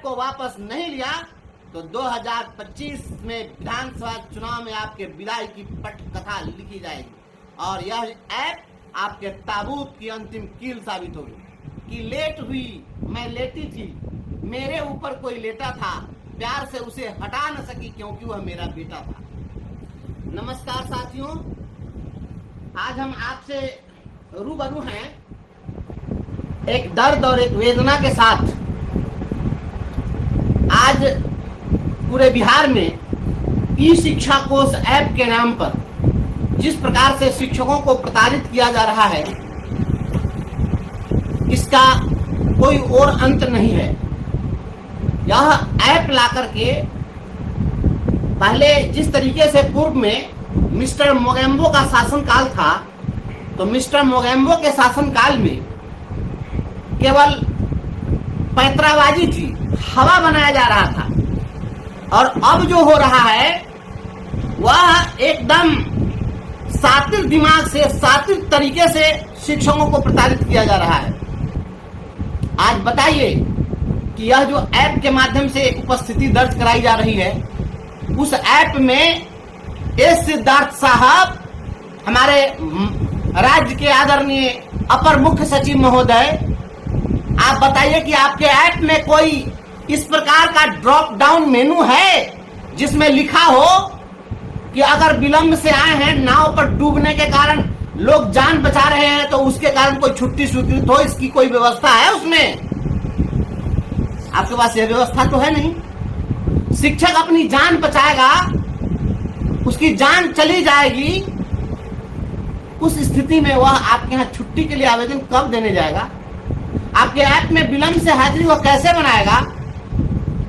को वापस नहीं लिया तो 2025 में विधानसभा चुनाव में आपके विदाई की पटकथा लिखी जाएगी और यह ऐप आपके ताबूत की अंतिम कील साबित होगी कि लेट हुई, मैं लेटी थी, मेरे ऊपर कोई लेटा था, प्यार से उसे हटा न सकी क्योंकि वह मेरा बेटा था। नमस्कार साथियों, आज हम आपसे रूबरू हैं एक दर्द और एक वेदना के साथ। आज पूरे बिहार में ई शिक्षा कोष ऐप के नाम पर जिस प्रकार से शिक्षकों को प्रताड़ित किया जा रहा है, इसका कोई और अंत नहीं है। यह ऐप ला करके पहले जिस तरीके से पूर्व में मिस्टर मोगेम्बो का शासनकाल था, तो मिस्टर मोगेम्बो के शासनकाल में केवल पैतराबाजी थी, हवा बनाया जा रहा था। और अब जो हो रहा है वह एकदम सात्विक दिमाग से, सात्विक तरीके से शिक्षकों को प्रताड़ित किया जा रहा है। आज बताइए कि यह जो ऐप के माध्यम से उपस्थिति दर्ज कराई जा रही है, उस ऐप में एस सिद्धार्थ साहब, हमारे राज्य के आदरणीय अपर मुख्य सचिव महोदय, आप बताइए कि आपके ऐप में कोई इस प्रकार का ड्रॉप डाउन मेनू है जिसमें लिखा हो कि अगर विलंब से आए हैं, नाव पर डूबने के कारण लोग जान बचा रहे हैं, तो उसके कारण कोई छुट्टी स्वीकृत हो, इसकी कोई व्यवस्था है उसमें? आपके पास यह व्यवस्था तो है नहीं। शिक्षक अपनी जान बचाएगा, उसकी जान चली जाएगी, उस स्थिति में वह आपके यहाँ छुट्टी के लिए आवेदन कब देने जाएगा? आपके ऐप में विलंब से हाजिरी वह कैसे बनाएगा?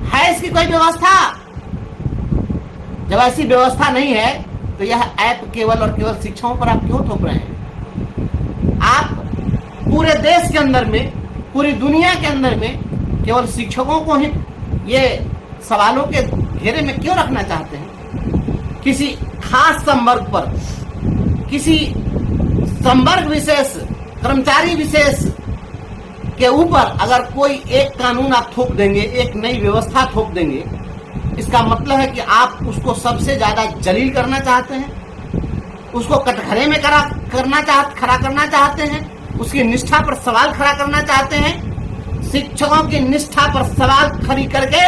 है इसकी कोई व्यवस्था? जब ऐसी व्यवस्था नहीं है तो यह ऐप केवल और केवल शिक्षकों पर आप क्यों थोप रहे हैं? आप पूरे देश के अंदर में, पूरी दुनिया के अंदर में केवल शिक्षकों को ही ये सवालों के घेरे में क्यों रखना चाहते हैं? किसी खास संवर्ग पर, किसी संवर्ग विशेष, कर्मचारी विशेष के ऊपर अगर कोई एक कानून आप थोप देंगे, एक नई व्यवस्था थोप देंगे, इसका मतलब है कि आप उसको सबसे ज्यादा जलील करना चाहते हैं, उसको कटघरे में खड़ा करना चाहते हैं, उसकी निष्ठा पर सवाल खड़ा करना चाहते हैं। शिक्षकों की निष्ठा पर सवाल खड़ी करके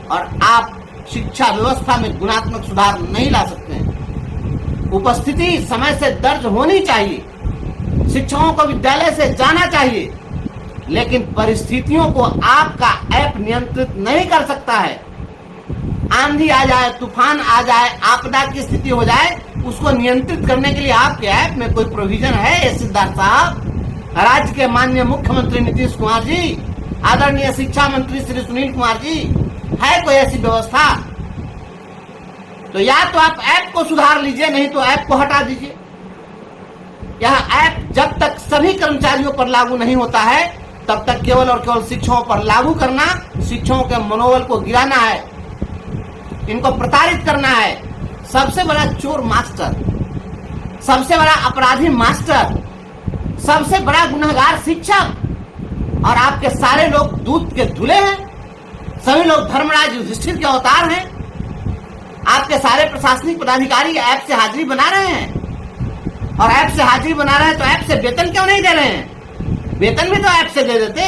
और आप शिक्षा व्यवस्था में गुणात्मक सुधार नहीं ला सकते हैं। उपस्थिति समय से दर्ज होनी चाहिए, शिक्षकों को विद्यालय से जाना चाहिए, लेकिन परिस्थितियों को आपका ऐप नियंत्रित नहीं कर सकता है। आंधी आ जाए, तूफान आ जाए, आपदा की स्थिति हो जाए, उसको नियंत्रित करने के लिए आपके ऐप में कोई प्रोविजन है? ये सिद्धार्थ साहब, राज्य के माननीय मुख्यमंत्री नीतीश कुमार जी, आदरणीय शिक्षा मंत्री श्री सुनील कुमार जी, है कोई ऐसी व्यवस्था? तो या तो आप ऐप को सुधार लीजिए, नहीं तो ऐप को हटा दीजिए। यह ऐप जब तक सभी कर्मचारियों पर लागू नहीं होता है, तब तक केवल और केवल शिक्षकों पर लागू करना, शिक्षकों के मनोबल को गिराना है, इनको प्रताड़ित करना है। सबसे बड़ा चोर मास्टर, सबसे बड़ा अपराधी मास्टर, सबसे बड़ा गुनहगार शिक्षक, और आपके सारे लोग दूध के धुले हैं। सभी लोग धर्मराज युधिष्ठिर के अवतार हैं। आपके सारे प्रशासनिक पदाधिकारी ऐप से हाजिरी बना रहे हैं, और ऐप से हाजिरी बना रहे हैं तो ऐप से वेतन क्यों नहीं दे रहे हैं? वेतन भी तो ऐप से दे देते।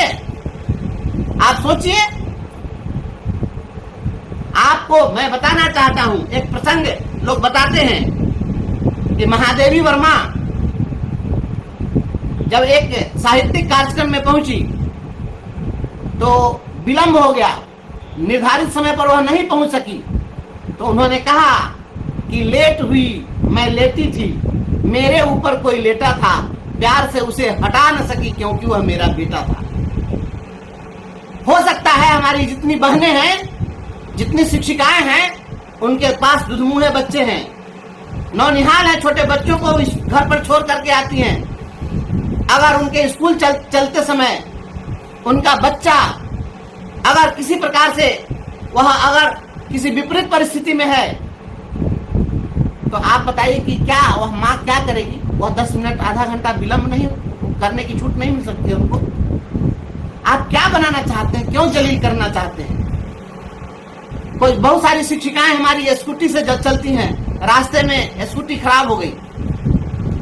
आप सोचिए। आपको मैं बताना चाहता हूं, एक प्रसंग लोग बताते हैं कि महादेवी वर्मा जब एक साहित्यिक कार्यक्रम में पहुंची तो विलंब हो गया, निर्धारित समय पर वह नहीं पहुंच सकी, तो उन्होंने कहा कि लेट हुई, मैं लेटी थी, मेरे ऊपर कोई लेटा था, प्यार से उसे हटा न सकी क्योंकि वह मेरा बेटा था। हो सकता है हमारी जितनी बहनें हैं, जितनी शिक्षिकाएं हैं, उनके पास दुधमुहे बच्चे हैं, नौनिहाल है, छोटे बच्चों को घर पर छोड़ करके आती हैं। अगर उनके स्कूल चलते समय उनका बच्चा अगर किसी प्रकार से वह अगर किसी विपरीत परिस्थिति में है, तो आप बताइए कि क्या वह माँ क्या करेगी? वह 10 मिनट, आधा घंटा विलंब नहीं करने की छूट नहीं मिल सकती है उनको। आप क्या बनाना चाहते हैं? क्यों जलील करना चाहते हैं? कोई बहुत सारी शिक्षिकाएं हमारी स्कूटी से जब चलती हैं, रास्ते में स्कूटी खराब हो गई,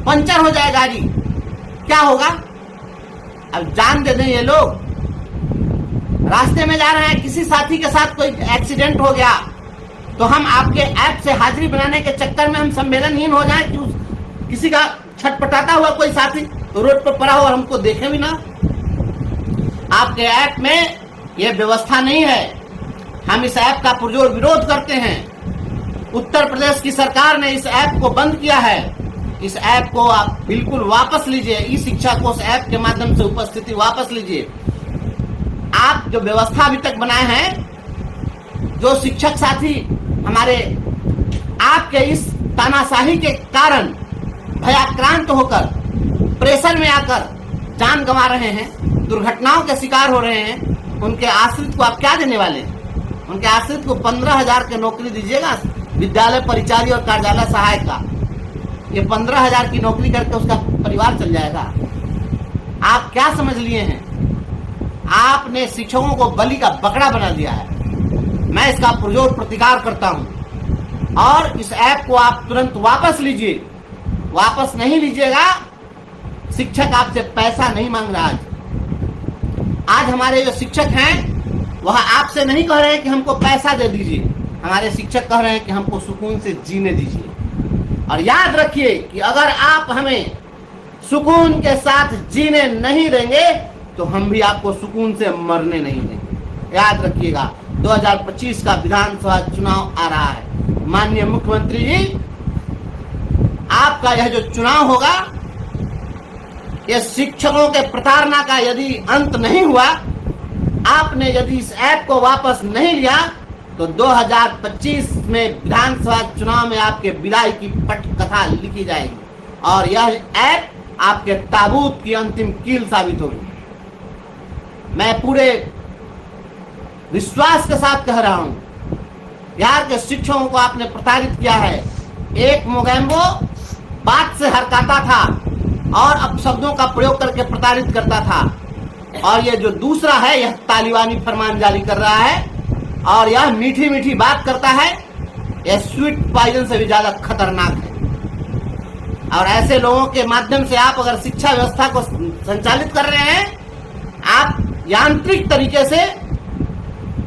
पंचर हो जाए गाड़ी, क्या होगा? अब जान दे दें ये लोग, रास्ते में जा रहे हैं, किसी साथी के साथ कोई एक्सीडेंट हो गया तो हम आपके ऐप से हाजिरी बनाने के चक्कर में हम संवेदनहीन हो जाएं कि किसी का छटपटाता हुआ कोई साथी रोड पर पड़ा हो और हमको देखे भी ना। आपके ऐप में ये व्यवस्था नहीं है। हम इस ऐप का पुरजोर विरोध करते हैं। उत्तर प्रदेश की सरकार ने इस ऐप को बंद किया है। इस ऐप को आप बिल्कुल वापस लीजिए। ई शिक्षा को उस ऐप के माध्यम से उपस्थिति वापस लीजिए। आप जो व्यवस्था अभी तक बनाए हैं, जो शिक्षक साथी हमारे आपके इस तानाशाही के कारण भयाक्रांत होकर प्रेशर में आकर जान गंवा रहे हैं, दुर्घटनाओं के शिकार हो रहे हैं, उनके आश्रित को आप क्या देने वाले हैं? उनके आश्रित को 15,000 की नौकरी दीजिएगा, विद्यालय परिचारी और कार्यालय सहायक का। ये 15,000 की नौकरी करके उसका परिवार चल जाएगा। आप क्या समझ लिए हैं? आपने शिक्षकों को बलि का बकरा बना दिया है। मैं इसका पुरजोर प्रतिकार करता हूं और इस ऐप को आप तुरंत वापस लीजिए। वापस नहीं लीजिएगा, शिक्षक आपसे पैसा नहीं मांग रहा। आज हमारे जो शिक्षक हैं वह आपसे नहीं कह रहे हैं कि हमको पैसा दे दीजिए। हमारे शिक्षक कह रहे हैं कि हमको सुकून से जीने दीजिए। और याद रखिए कि अगर आप हमें सुकून के साथ जीने नहीं देंगे तो हम भी आपको सुकून से मरने नहीं देंगे। याद रखिएगा, 2025 का विधानसभा चुनाव आ रहा है। माननीय मुख्यमंत्री जी, आपका यह जो चुनाव होगा, ये शिक्षकों के प्रताड़ना का यदि अंत नहीं हुआ, आपने यदि इस ऐप को वापस नहीं लिया तो 2025 में विधानसभा चुनाव में आपके विदाई की पटकथा लिखी जाएगी और यह ऐप आपके ताबूत की अंतिम कील साबित होगी। मैं पूरे विश्वास के साथ कह रहा हूं, बिहार के शिक्षकों को आपने प्रताड़ित किया है। एक मोगैम्बो बात से हरकाता था और अपशब्दों का प्रयोग करके प्रताड़ित करता था, और ये जो दूसरा है यह तालिबानी फरमान जारी कर रहा है और यह मीठी मीठी बात करता है। यह स्वीट पॉइजन से भी ज्यादा खतरनाक है। और ऐसे लोगों के माध्यम से आप अगर शिक्षा व्यवस्था को संचालित कर रहे हैं, आप यांत्रिक तरीके से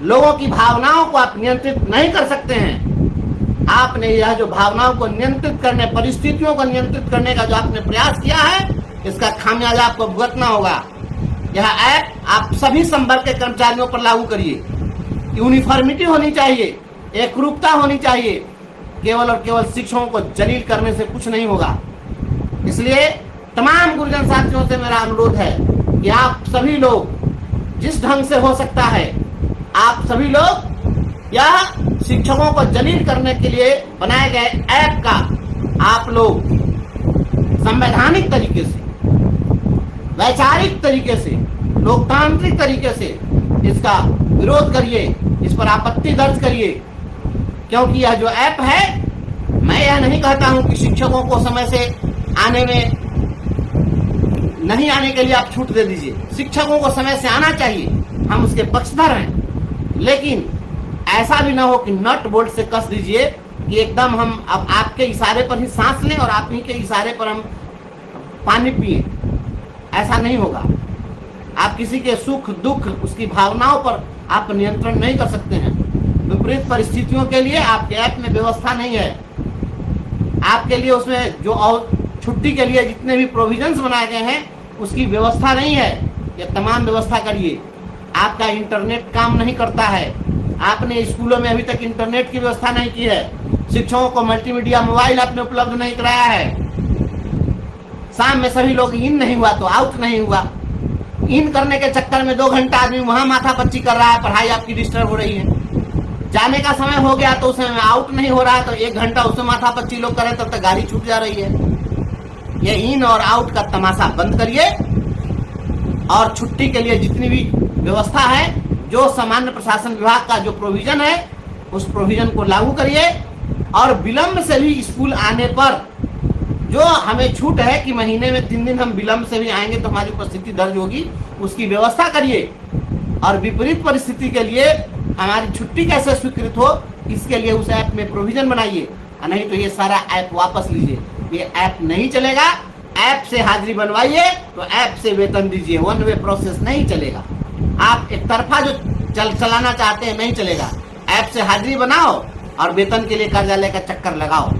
लोगों की भावनाओं को आप नियंत्रित नहीं कर सकते हैं। आपने यह जो भावनाओं को नियंत्रित करने, परिस्थितियों को नियंत्रित करने का जो आपने प्रयास किया है, इसका खामियाजा आपको भुगतना होगा। यह ऐप आप सभी संवर्ग के कर्मचारियों पर लागू करिए। यूनिफॉर्मिटी होनी चाहिए, एकरूपता होनी चाहिए। केवल और केवल शिक्षकों को जलील करने से कुछ नहीं होगा। इसलिए तमाम गुरुजन साथियों से मेरा अनुरोध है कि आप सभी लोग जिस ढंग से हो सकता है, आप सभी लोग यह शिक्षकों को जलील करने के लिए बनाए गए ऐप का आप लोग संवैधानिक तरीके से, वैचारिक तरीके से, लोकतांत्रिक तरीके से इसका विरोध करिए, इस पर आपत्ति दर्ज करिए। क्योंकि यह जो ऐप है, मैं यह नहीं कहता हूं कि शिक्षकों को समय से आने में नहीं आने के लिए आप छूट दे दीजिए। शिक्षकों को समय से आना चाहिए, हम उसके पक्षधर हैं। लेकिन ऐसा भी ना हो कि नट बोल्ट से कस दीजिए कि एकदम हम अब आपके इशारे पर ही सांस लें और आप ही के इशारे पर हम पानी पिए। ऐसा नहीं होगा। आप किसी के सुख दुख, उसकी भावनाओं पर आप नियंत्रण नहीं कर सकते हैं। विपरीत परिस्थितियों के लिए आपके ऐप में व्यवस्था नहीं है। आपके लिए उसमें जो और छुट्टी के लिए जितने भी प्रोविजंस बनाए गए हैं, उसकी व्यवस्था नहीं है। ये तमाम व्यवस्था करिए। आपका इंटरनेट काम नहीं करता है। आपने स्कूलों में अभी तक इंटरनेट की व्यवस्था नहीं की है। शिक्षकों को मल्टीमीडिया मोबाइल आपने उपलब्ध नहीं कराया है। शाम में सभी लोग इन नहीं हुआ तो आउट नहीं हुआ। इन करने के चक्कर में 2 घंटा आदमी वहां माथापच्ची कर रहा है, पढ़ाई आपकी डिस्टर्ब हो रही है। जाने का समय हो गया तो उसमें आउट नहीं हो रहा है, तो 1 घंटा उसमें माथापच्ची लोग करें तब तक गाड़ी छूट जा रही है। ये इन और आउट का तमाशा बंद करिए और छुट्टी के लिए जितनी भी व्यवस्था है, जो सामान्य प्रशासन विभाग का जो प्रोविजन है, उस प्रोविजन को लागू करिए। और विलंब से भी स्कूल आने पर जो हमें छूट है कि महीने में 3 दिन हम विलंब से भी आएंगे तो हमारी उपस्थिति दर्ज होगी, उसकी व्यवस्था करिए। और विपरीत परिस्थिति के लिए हमारी छुट्टी कैसे स्वीकृत हो, इसके लिए उस ऐप में प्रोविजन बनाइए, और नहीं तो ये सारा ऐप वापस लीजिए। ये ऐप नहीं चलेगा। ऐप से हाजिरी बनवाइए तो ऐप से वेतन दीजिए, वन वे प्रोसेस नहीं चलेगा। आप एक तरफा जो चलाना चाहते हैं नहीं चलेगा। ऐप से हाजिरी बनाओ और वेतन के लिए कार्यालय का चक्कर लगाओ।